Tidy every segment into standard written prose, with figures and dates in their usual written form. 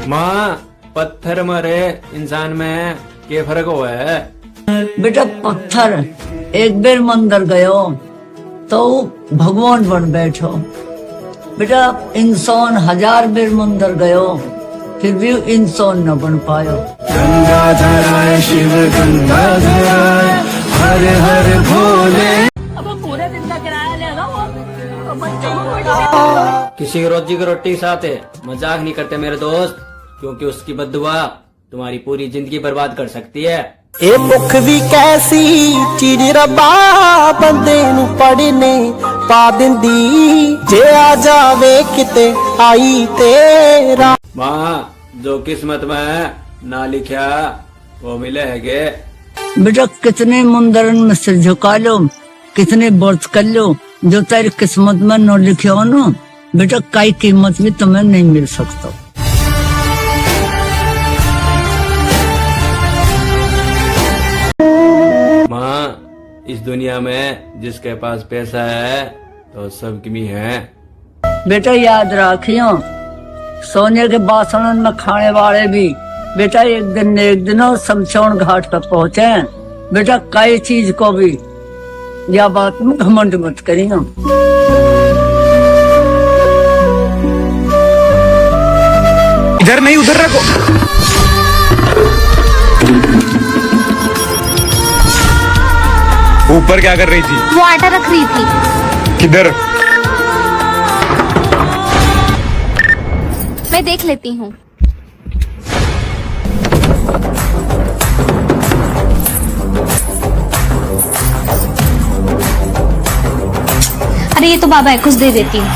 माँ पत्थर मरे इंसान में क्या फर्क हुआ है? बेटा पत्थर एक बेर मंदिर गयो तो भगवान बन बैठो। बेटा इंसान 1000 बेर मंदिर गयो फिर भी इंसान न बन पायो। गंगाधर शिव गंगाधर हर हर भोले। अब पूरे दिन का किराया लेगा वो किसी की रोजी की रोटी के साथ है, मजाक नहीं करते मेरे दोस्त, क्योंकि उसकी बद्दुआ तुम्हारी पूरी जिंदगी बर्बाद कर सकती है। ए भुख भी कैसी चीज रब्बा बंदे नू पढ़ने पा दिंदी जे आ जावे किते आई तेरा। माँ जो किस्मत में ना लिखा वो मिले है। बेटा कितने मंदिरन में सिर झुका लो, कितने व्रत कर लो, जो तेरी किस्मत में न लिखे हो ना बेटा कई कीमत भी तुम्हें नहीं मिल सकता। माँ इस दुनिया में जिसके पास पैसा है तो सबकी भी है। बेटा याद रखियो सोने के बासनों में खाने वाले भी बेटा एक दिन न एक दिन शमशान घाट पर पहुँचे। बेटा कई चीज को भी या बात में घमंड मत करियो। इधर नहीं उधर रखो। ऊपर क्या कर रही थी? वो आटा रख रही थी। किधर? मैं देख लेती हूँ। अरे ये तो बाबा है, कुछ दे देती हूँ।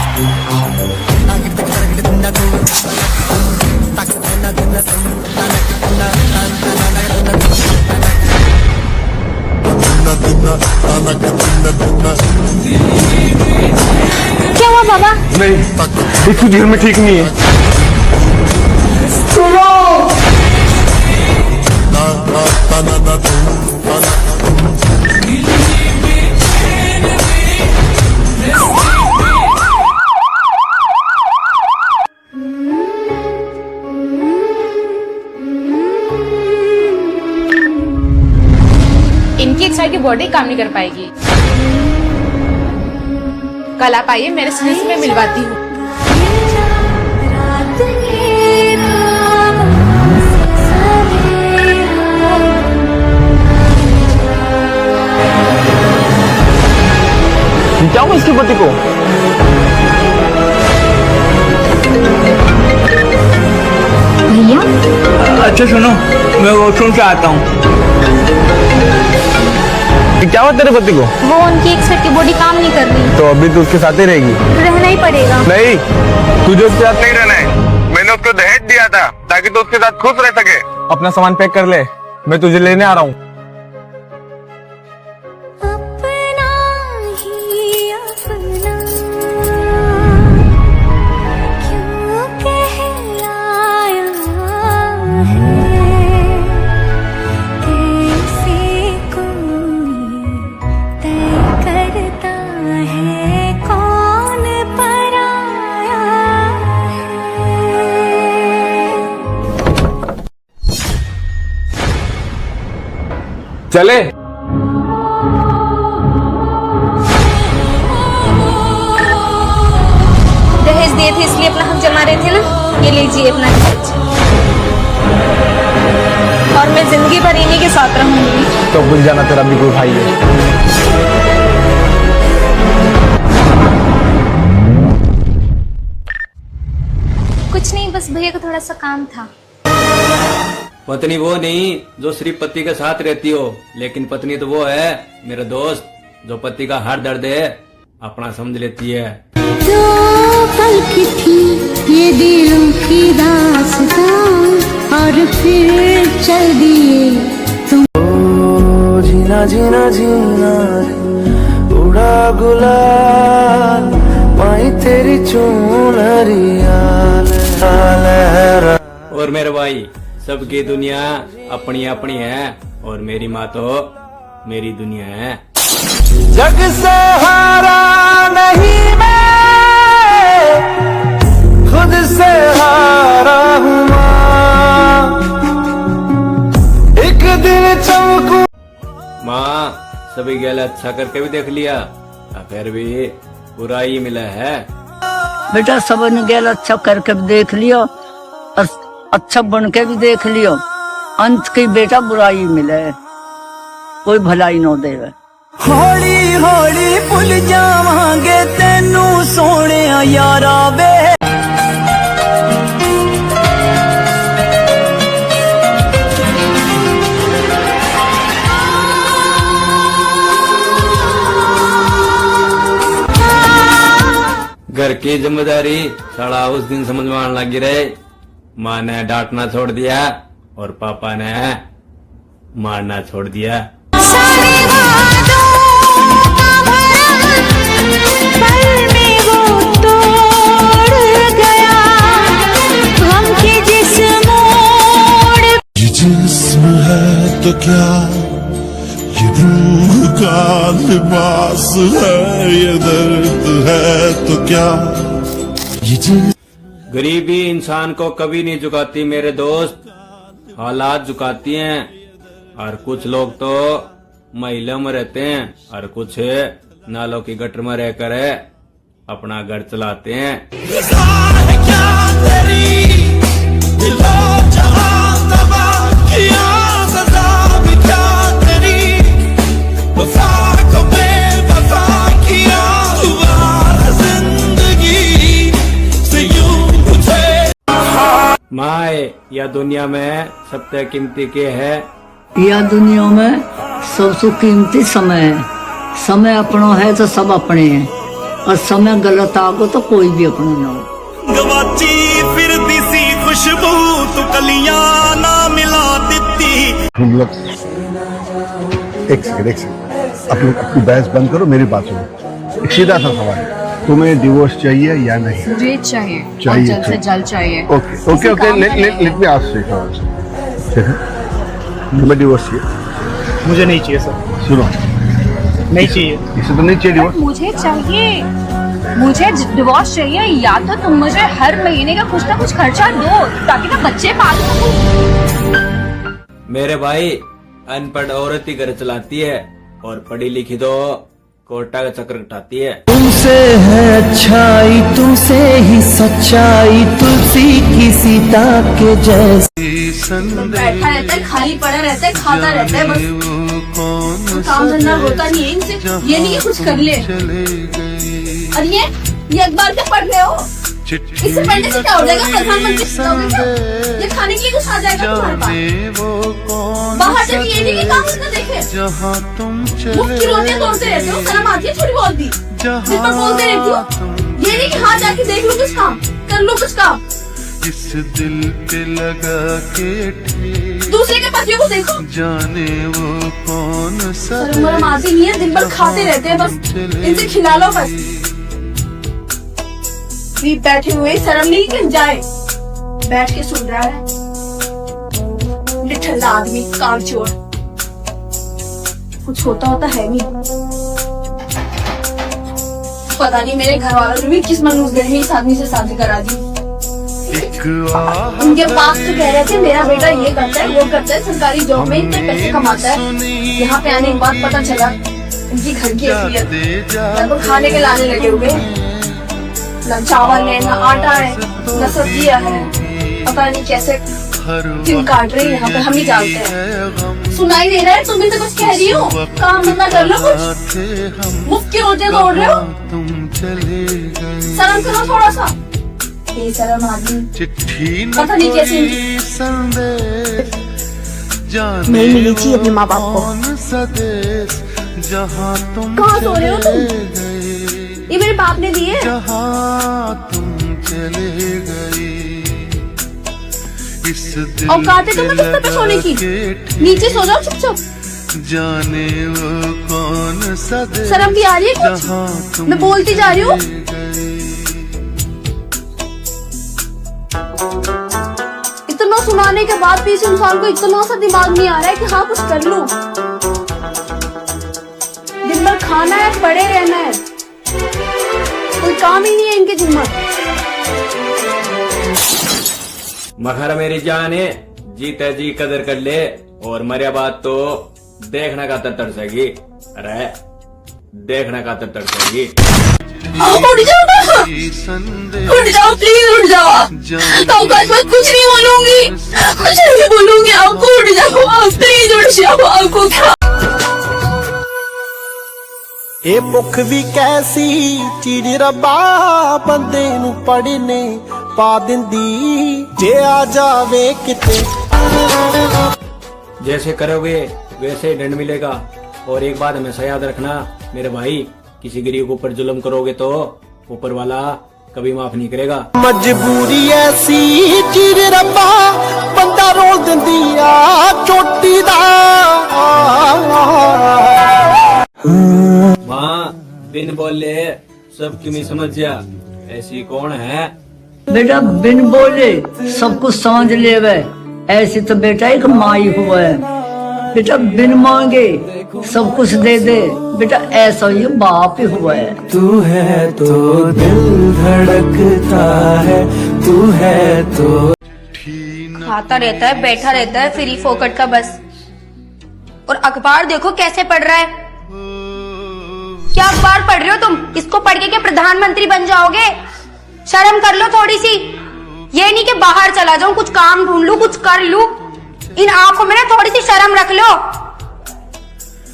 क्या हुआ बाबा? नहीं कुछ घर में ठीक नहीं है। इनकी एक साइड की बॉडी काम नहीं कर पाएगी। कल आप आइए, मेरे सीने से मैं मिलवाती हूँ। क्या हुआ इसके पति को? भैया अच्छा सुनो, मैं वॉशरूम से आता हूँ। क्या हुआ तेरे पति को? वो उनकी एक साइड की बॉडी काम नहीं कर रही। तो अभी तो उसके साथ ही रहेगी? रहना ही पड़ेगा। नहीं, तुझे उसके साथ नहीं रहना है। मैंने उसको दहेज दिया था ताकि तू उसके साथ खुश रह सके। अपना सामान पैक कर ले, मैं तुझे लेने आ रहा हूँ। चले दहेज दिए थे इसलिए अपना हक जमा रहे थे ना, ये लीजिए अपना दहेज। और मैं जिंदगी भर इन्हीं के साथ रहूंगी। तो भूल जाना तेरा भी कोई भाई है। कुछ नहीं, बस भैया को थोड़ा सा काम था। पत्नी वो नहीं जो सिर्फ पति के साथ रहती हो, लेकिन पत्नी तो वो है मेरा दोस्त जो पति का हर दर्द है अपना समझ लेती है। जो पल की थी ये दिलों की दास्तां और फिर चल दिए तुम। जीना जीना जीना उड़ा गुलाल माई तेरी चुनरिया। और मेरे भाई सबकी दुनिया अपनी अपनी है और मेरी माँ तो मेरी दुनिया है। जग से हारा नहीं मैं, खुद से हारा हूँ। सभी गैल अच्छा करके भी देख लिया, फिर भी बुराई मिला है। बेटा सबने गेल अच्छा करके भी देख लियो और अच्छा बन के भी देख लियो, अंत की बेटा बुराई मिले, कोई भलाई न देवे। हौली हौली भुल जावांगे तेनू सोने यारा वे। घर की जिम्मेदारी साला उस दिन समझ में आने लगी रहे। माँ ने डांटना छोड़ दिया और पापा ने मारना छोड़ दिया। ये जिस्म है तो क्या, ये रूह का लिबास है, ये दर्द है तो क्या, ये गरीबी इंसान को कभी नहीं झुकाती मेरे दोस्त, हालात झुकाती हैं। और कुछ लोग तो महिला में रहते हैं और कुछ नालों की गटर में रहकर अपना घर चलाते हैं। माए या दुनिया में सबसे कीमती के है? यह दुनिया में सबसे कीमती समय है। समय अपना है तो सब अपने हैं, और समय गलत आगो तो कोई भी अपना ना हो। गवाची फिरती सी खुशबू तू कलियां ना मिला देती। तुम लोग एक सेकंड आप लोग अपनी बहस बंद करो, मेरी बात सुनो। एक सीधा सा सवाल है, तुम्हें डिवोर्स चाहिए या नहीं? मुझे चाहिए, चाहिए, जल्द से जल्द चाहिए। Okay okay okay, let me ask you, तुम्हें डिवोर्स चाहिए? मुझे नहीं चाहिए सर। सुनो, नहीं चाहिए। इसे तो नहीं चाहिए डिवोर्स? मुझे चाहिए, मुझे डिवोर्स चाहिए। या तो तुम मुझे हर महीने का कुछ ना कुछ खर्चा दो ताकि मैं बच्चे पाल सकूं। मेरे भाई, अनपढ़ औरत ही घर चलाती है और पढ़ी लिखी तो कोटा का चक्कर कटाती है। तुमसे है अच्छाई, तुमसे ही सच्चाई, तुलसी की सीता के जैसे। बैठा रहता है, खाली पड़ा रहता है, खाता रहता है, बस काम धंधा होता नहीं है इनसे। ये नहीं कि कुछ कर ले। और ये अखबार क्या पढ़ रहे हो? इससे पढ़ने से क्या हो जाएगा? प्रधानमंत्री बनोगे क्या? ये खाने के लिए कुछ आ जाएगा तुम्हारे पास? बाहर जब ये नहीं कि काम धंधा देखे, मुफ्त की रोटियां तोड़ते रहते हो, शर्म आती है थोड़ी बहुत भी? जिस पर बोलते रहती हो, ये नहीं कि हाँ जाके देख लो कुछ काम, कर लो कुछ काम। इस दिल पे लगा के दूसरे के पतियों को देखो, जाने वो कौन सा। शर्म आती नहीं है, दिन भर खाते रहते हैं, बस इनसे खिला लो बस। बैठे हुए शर्म नहीं कि जाए, बैठ के सुन रहा है। निठल्ला आदमी, काम चोर, कुछ होता है नहीं। पता नहीं मेरे घर वालों ने भी किस मनूस घर में इस आदमी से शादी करा दी। उनके पास तो कह रहे थे मेरा बेटा ये करता है, वो करता है, सरकारी जॉब में इतने पैसे कमाता है। यहाँ पे आने के बाद पता चला इनकी घर की असलियत। लगभग खाने के लाने लगे हुए, न चावल है, न आटा है, न सब्जियां है। पता नहीं कैसे दिन काट रही है यहाँ पे, हम ही जानते हैं। सुनाई दे रहा है, तुम इनसे कुछ कह रही हो? काम धंधा कर लो कुछ, मुफ्त की रोटियां तोड़ रहे हो। शर्म करो थोड़ा सा। बेशर्म आदमी, पता नहीं कैसे नहीं मिली थी अपने माँ बाप को। कहाँ सो रहे हो तुम? ये मेरे बाप ने दिए। औकात है तुम्हें बिस्तर पे सोने की? नीचे सो जाओ चुपचाप। जाने वो कौन सा। शर्म भी आ रही है कुछ? मैं बोलती जा रही हूँ। इतना सुनाने के बाद भी इस इंसान को इतना सा दिमाग नहीं आ रहा है कि हाँ कुछ कर लूं। दिन भर खाना है, पड़े रहना है, कोई काम ही नहीं है इनके जिम्मा। मखर मेरी जान है, जीते जी कदर कर ले, और मरिया बात तो देखना का तरसेगी। अरे देखने का तो तड़पेगी। उठ जाओ ना, उठ जाओ प्लीज, उठ जाओ आप। अवकाश में कुछ नहीं बोलूंगी, कुछ नहीं बोलूंगी आपको। उठ जाओ आप प्लीज, उठ जाओ। आपको क्या ਇਹ ਭੁੱਖ ਵੀ ਕੈਸੀ ਚੀਜ਼ ਰੱਬਾ ਬੰਦੇ ਨੂੰ ਪੜਨੇ ਪਾ ਦਿੰਦੀ ਜੇ ਆ ਜਾਵੇ ਕਿਤੇ। जैसे करोगे वैसे ही दंड मिलेगा। और एक बात हमेशा याद रखना मेरे भाई, किसी गरीब के ऊपर जुल्म करोगे तो ऊपर वाला कभी माफ नहीं करेगा। ਮਜਬੂਰੀ ਐਸੀ ਚੀਜ਼ ਰੱਬਾ ਬੰਦਾ ਰੋਲ ਦਿੰਦੀ ਆ ਚੋਟੀ ਦਾ। माँ बिन बोले सब तुम्हें समझ जा, ऐसी कौन है? बेटा बिन बोले सब कुछ समझ लेवे, ऐसी तो बेटा एक माई हुआ है। बेटा बिन मांगे सब कुछ दे दे, बेटा ऐसा ये बाप ही हुआ है। तू है तो दिल धड़कता है, तू है तो। खाता रहता है, बैठा रहता है फ्री फोकट का बस। और अखबार देखो कैसे पढ़ रहा है। क्या अखबार पढ़ रहे हो तुम? इसको पढ़ के प्रधानमंत्री बन जाओगे? शर्म कर लो थोड़ी सी। ये नहीं कि बाहर चला जाऊं, कुछ काम ढूंढ लूं, कुछ कर लूं। इन आंखों में ना थोड़ी सी शर्म रख लो।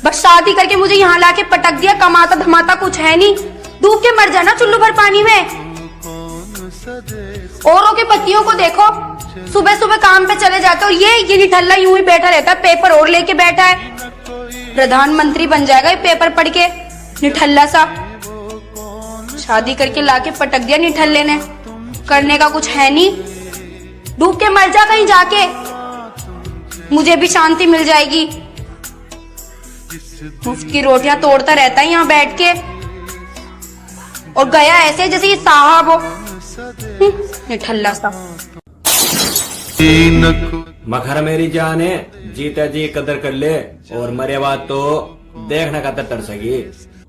बस शादी करके मुझे यहाँ लाके पटक दिया, कमाता धमाता कुछ है नहीं। डूब के मर जाना चुल्लू भर पानी में। औरों के पतियों को देखो, सुबह सुबह काम पे चले जाते, और ये निठल्ला यूं ही बैठा रहता है, पेपर और लेके बैठा है। प्रधानमंत्री बन जाएगा ये पेपर पढ़ के, निठल्ला सा। शादी करके लाके पटक दिया निठल्ले ने, करने का कुछ है नहीं। डूब के मर जा कहीं जाके, मुझे भी शांति मिल जाएगी। मुफ्त की रोटियां तोड़ता रहता है यहाँ बैठ के, और गया ऐसे जैसे ये साहब हो। निठल्ला सा। मखर मेरी जान है, जीता जी कदर कर ले, और मरे बाद तो देखने का तो तरसेगी।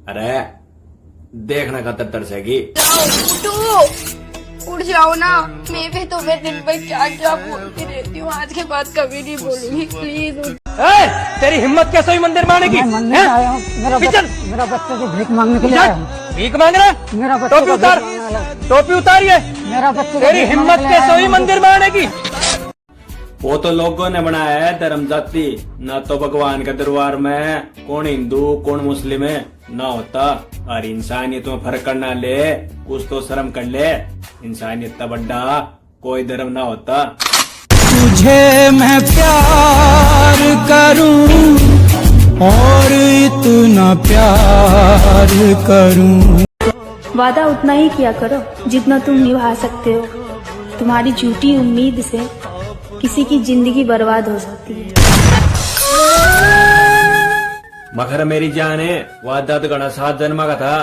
अरे देखने का तो तरसेगी। उठ जाओ ना। मैं भी तुम्हें दिन भर क्या क्या बोलती रहती हूँ, आज के बाद कभी नहीं बोलूंगी। प्लीज तेरी हिम्मत कैसे हुई मंदिर में आने की? मेरा बच्चा को भीख मांगने के लिए आया हूँ। भीख मांग रहा है? मेरा बच्चा टोपी उतार, टोपी उतारिए। मेरा बच्चा तेरी हिम्मत कैसे हुई मंदिर में आने की? वो तो लोगों ने बनाया है धर्म जाति, ना तो भगवान के दरबार में कौन हिंदू कौन मुस्लिम है ना होता। और इंसानियत में फर्क करना ले, कुछ तो शर्म कर ले। इंसानियत का बड्डा कोई धर्म ना होता। तुझे मैं प्यार करूं और इतना प्यार करूं। वादा उतना ही किया करो जितना तुम निभा सकते हो। तुम्हारी झूठी उम्मीद से किसी की जिंदगी बर्बाद हो सकती है। मखर मेरी जान है, वादा तो गणा 7 जन्म का था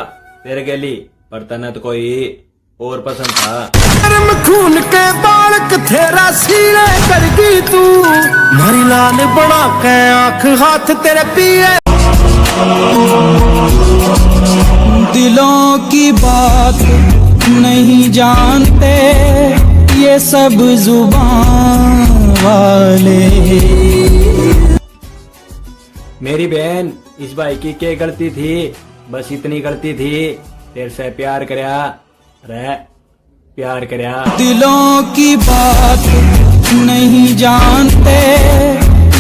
तेरे गली, पर तने तो कोई और पसंद था। गर्म खून के बालक तेरा सीने करगी तू, मारी लाल बना के आंख हाथ तेरे पिए। दिलों की बात नहीं जानते ये सब जुबान वाले। मेरी बहन इस भाई की क्या गलती थी? बस इतनी गलती थी, तेरे से प्यार करया रे, प्यार करया। दिलों की बात नहीं जानते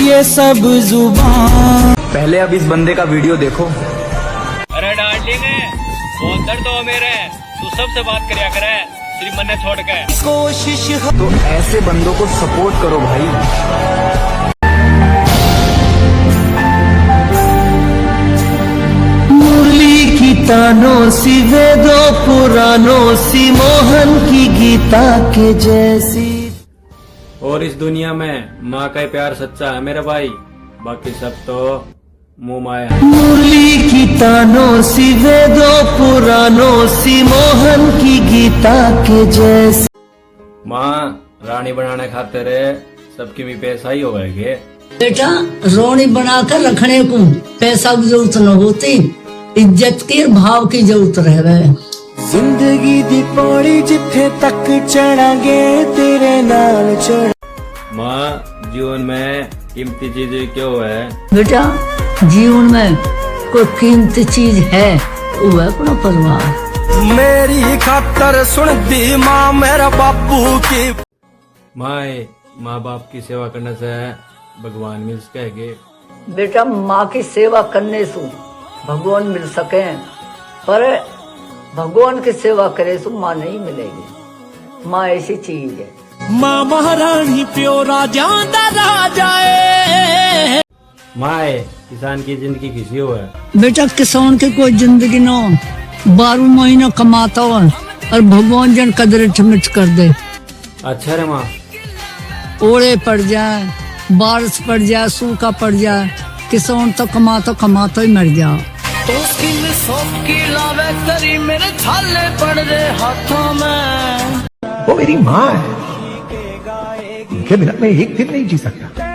ये सब जुबान। पहले अब इस बंदे का वीडियो देखो। अरे डार्लिंग बहुत दर्द हो मेरे, तू सबसे बात करया करे तेरी मन छोड़ के। कोशिश तो ऐसे बंदों को सपोर्ट करो भाई। मुरली की तानों सी वेदों पुरानों सी मोहन की गीता के जैसी। और इस दुनिया में माँ का प्यार सच्चा है मेरे भाई, बाकी सब तो मुंह माया। मुरली की तानों सी वेदों पुरानों सी मोहन की गीता के जैसी। माँ रानी बनाने खातिर सबकी भी पैसा ही होगा के। बेटा रोनी बनाकर रखने को पैसा की जरूरत न होती, इज्जत की भाव की जरूरत रहे। जिंदगी दी पौड़ी जिथे तक चढ़ांगे तेरे नाल चढ़। माँ जीवन में कीमती चीजें क्यों है? बेटा जीवन में कोई कीमती चीज है वो है अपना परिवार। मेरी खातर सुन दी माँ मेरा बापू की। माँ बाप की सेवा करने से भगवान मिल सकेंगे। बेटा माँ की सेवा करने से भगवान मिल सके, पर भगवान की सेवा करे तो माँ नहीं मिलेगी। माँ ऐसी चीज है। माँ महारानी प्यो राजा दा राजाए। माए किसान की जिंदगी किसी हो है। बेटा किसान की कोई जिंदगी न हो, 12 महीना कमाता हो और भगवान जन कदर ठमिट कर दे। अच्छा रे माँ। ओले पड़ जाए, बारिश पड़ जाए, सूखा पड़ जाए, किसान तो कमाता ही मर जाओ। मेरे छाले पड़ रहे हाथों में। वो मेरी माँ है, उनके बिना मैं एक दिन नहीं जी सकता।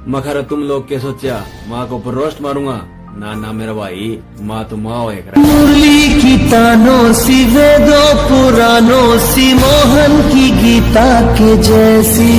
मखर तुम लोग के सोचा माँ को ऊपर रोस्ट मारूंगा? ना मेरा भाई, माँ तो माँ हो एक। मुरली की तानों सी वेदों पुरानों सी मोहन की गीता के जैसी।